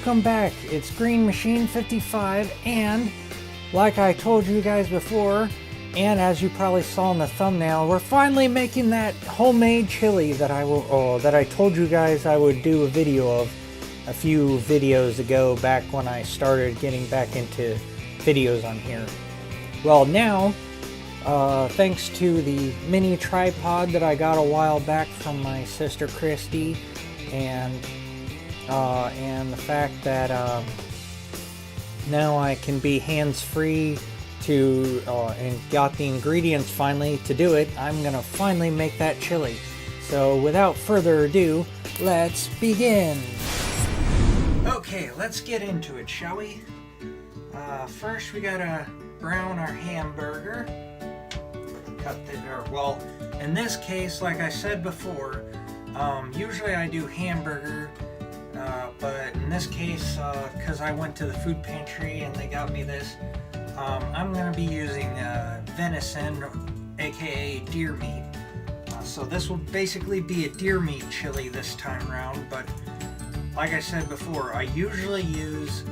welcome back. It's Green Machine 55, and like I told you guys before, and as you probably saw in the thumbnail, we're finally making that homemade chili that I told you guys I would do a video of a few videos ago, back when I started getting back into videos on here. Well, now, thanks to the mini tripod that I got a while back from my sister Christy, and the fact that now I can be hands-free and got the ingredients finally to do it, I'm gonna finally make that chili. So without further ado, let's begin. Okay, let's get into it, shall we? First we gotta brown our hamburger. Well, in this case, like I said before, usually I do hamburger, but in this case, because I went to the food pantry and they got me this, I'm going to be using venison, aka deer meat. So this will basically be a deer meat chili this time around, but like I said before, I usually use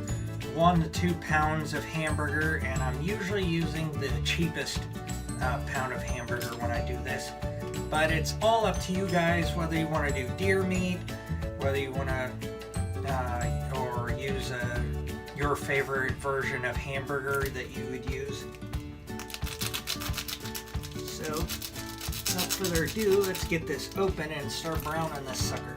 1 to 2 pounds of hamburger, and I'm usually using the cheapest pound of hamburger when I do this. But it's all up to you guys whether you want to do deer meat, whether you want to or use your favorite version of hamburger that you would use. So without further ado, let's get this open and start browning this sucker.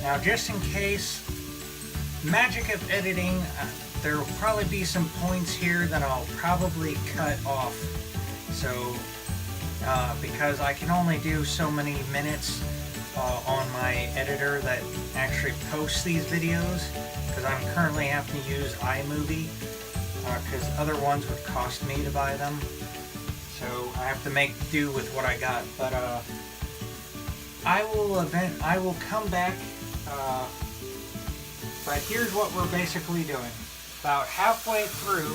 Now, just in case, magic of editing, there will probably be some points here that I'll probably cut off. So, because I can only do so many minutes on my editor that actually posts these videos, because I'm currently having to use iMovie, because other ones would cost me to buy them. So I have to make do with what I got. But I will come back. But here's what we're basically doing. About halfway through,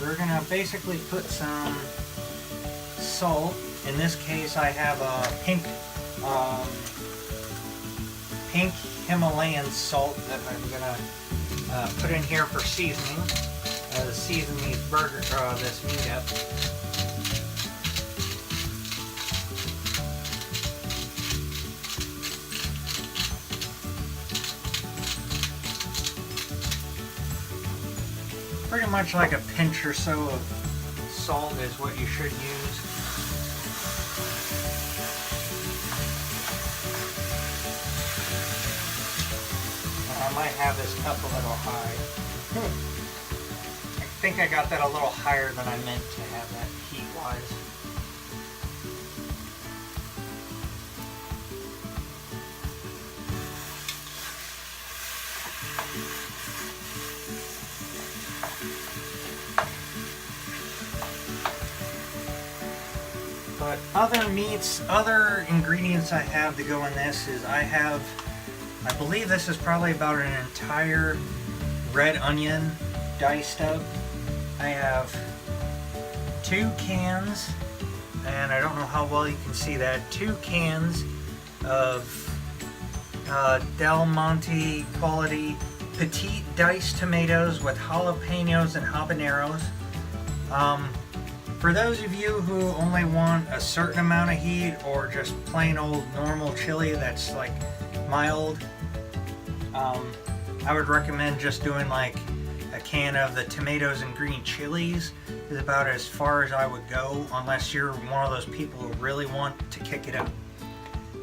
we're gonna basically put some salt. In this case, I have a pink Himalayan salt that I'm gonna put in here for seasoning. Season these this meat up. Pretty much like a pinch or so of salt is what you should use. I might have this up a little high. I think I got that a little higher than I meant to have that heat-wise. But other meats, other ingredients I have to go in this is I believe this is probably about an entire red onion diced up. I have 2 cans, and I don't know how well you can see that, 2 cans of Del Monte quality petite diced tomatoes with jalapeños and habaneros. For those of you who only want a certain amount of heat, or just plain old normal chili that's like mild, I would recommend just doing like a can of the tomatoes and green chilies. Is about as far as I would go, unless you're one of those people who really want to kick it up.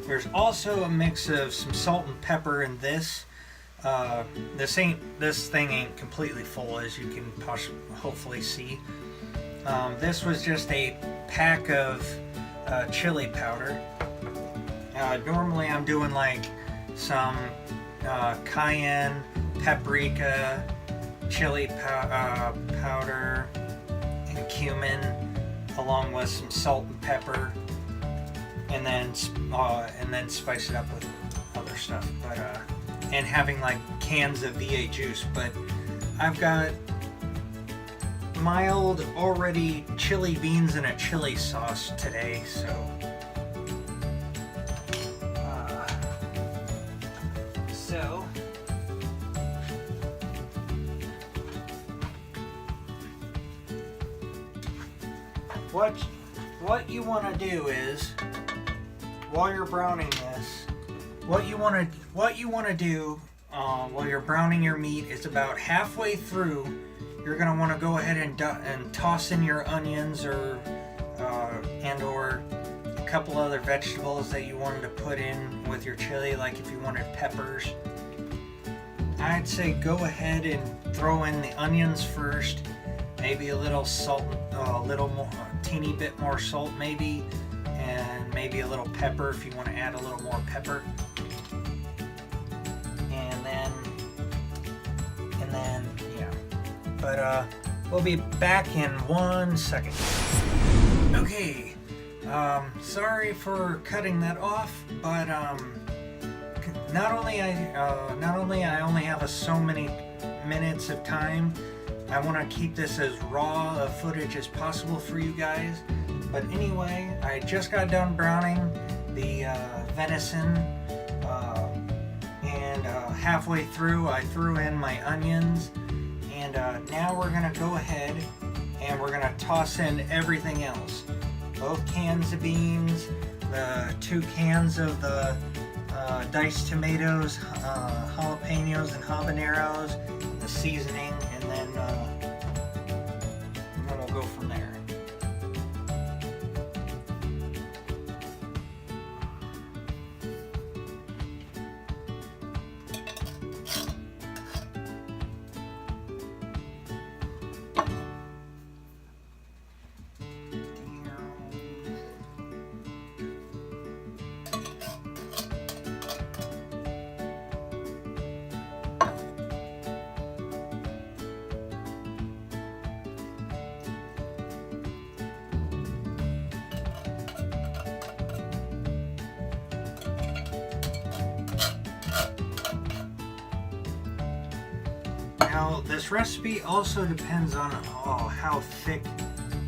There's also a mix of some salt and pepper in this. This thing ain't completely full, as you can hopefully see. This was just a pack of chili powder. Normally I'm doing like some cayenne, paprika, chili powder and cumin, along with some salt and pepper, and then spice it up with other stuff. But and having like cans of VA juice. But I've got mild already chili beans and a chili sauce today, so what you want to do is, while you're browning this, what you want to do while you're browning your meat is about halfway through, you're going to want to go ahead and toss in your onions or a couple other vegetables that you wanted to put in with your chili, like if you wanted peppers. I'd say go ahead and throw in the onions first, maybe a little salt, a little more, a teeny bit more salt maybe, and maybe a little pepper if you want to add a little more pepper. And then yeah. But we'll be back in 1 second. Okay, sorry for cutting that off, but not only I only have so many minutes of time, I want to keep this as raw of footage as possible for you guys. But anyway, I just got done browning the venison, and halfway through I threw in my onions, and now we're gonna go ahead and we're gonna toss in everything else. Both cans of beans, the 2 cans of the diced tomatoes, jalapeños and habaneros, the seasoning, and then we'll go from there. Now, this recipe also depends on how thick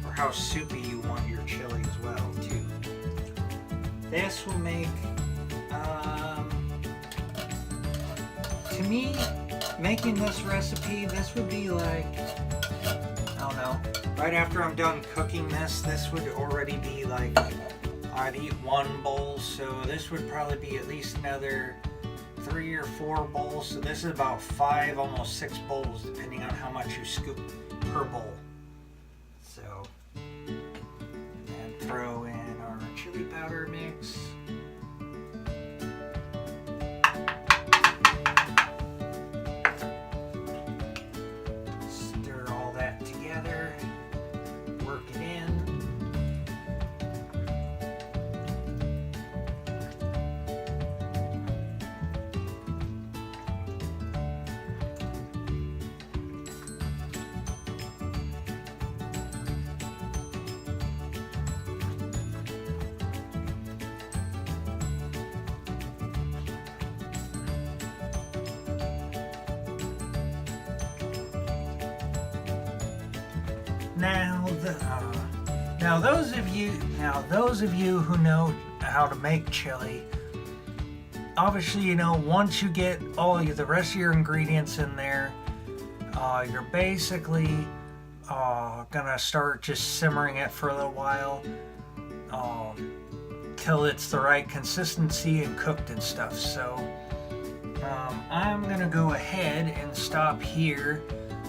or how soupy you want your chili as well, too. This will make, to me, making this recipe, this would be like, I don't know, right after I'm done cooking this would already be like, I'd eat 1 bowl, so this would probably be at least another 3 or 4 bowls, so this is about 5, almost 6 bowls, depending on how much you scoop per bowl. So, and throw in our chili powder mix. Stir all that together, work it in. Now those of you who know how to make chili, obviously, you know, once you get the rest of your ingredients in there, you're basically gonna start just simmering it for a little while, till it's the right consistency and cooked and stuff. So I'm gonna go ahead and stop here.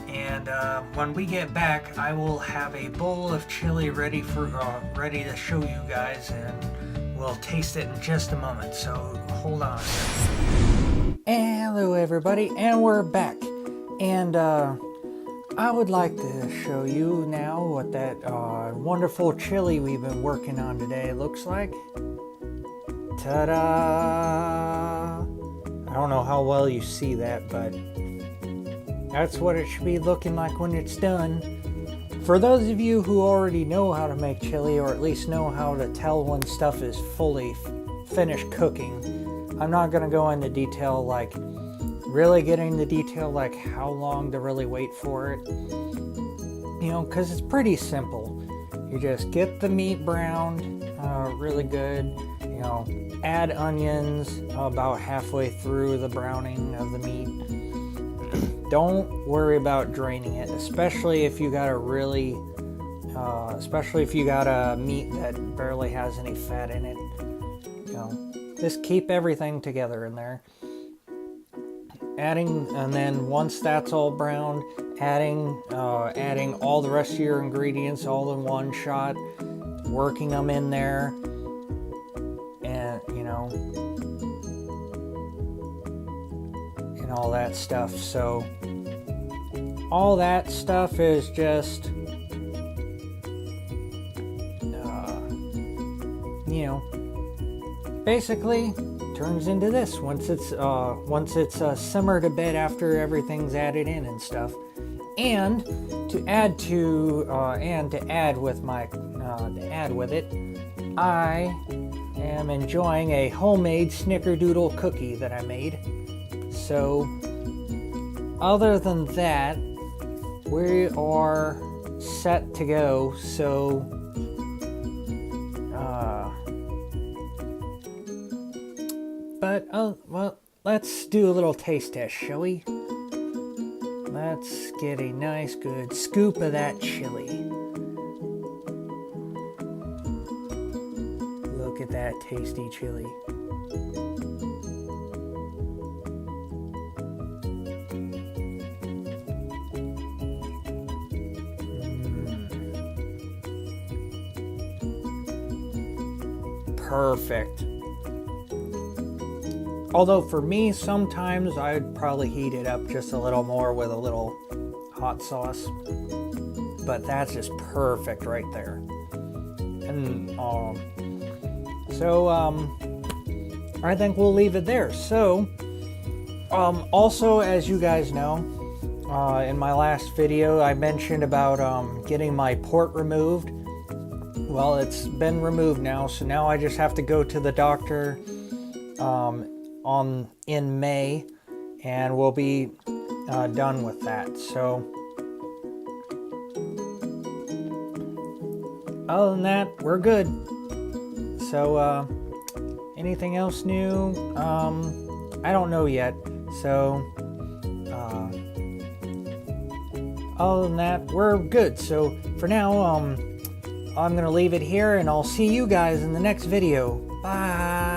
And when we get back, I will have a bowl of chili ready to show you guys, and we'll taste it in just a moment. So hold on. Hello, everybody, and we're back. And I would like to show you now what that wonderful chili we've been working on today looks like. Ta-da! I don't know how well you see that, but that's what it should be looking like when it's done. For those of you who already know how to make chili, or at least know how to tell when stuff is fully finished cooking, I'm not going to go into detail, like really getting the detail like how long to really wait for it. You know, because it's pretty simple. You just get the meat browned really good. You know, add onions about halfway through the browning of the meat. Don't worry about draining it, especially if you got a meat that barely has any fat in it. You know, just keep everything together in there. And then once that's all browned, adding all the rest of your ingredients all in one shot, working them in there, and you know, and all that stuff. So all that stuff is just you know, basically turns into this once it's simmered a bit after everything's added in and stuff. And to add with it, I am enjoying a homemade snickerdoodle cookie that I made. So other than that, we are set to go. So well, let's do a little taste test, shall we? Let's get a nice good scoop of that chili. Look at that tasty chili. Perfect. Although for me, sometimes I'd probably heat it up just a little more with a little hot sauce. But that's just perfect right there. And so I think we'll leave it there. So also, as you guys know, in my last video I mentioned about getting my port removed. Well, it's been removed now, so now I just have to go to the doctor in May, and we'll be done with that. So other than that, we're good. So anything else new? I don't know yet. So other than that, we're good. So for now, I'm gonna leave it here, and I'll see you guys in the next video. Bye.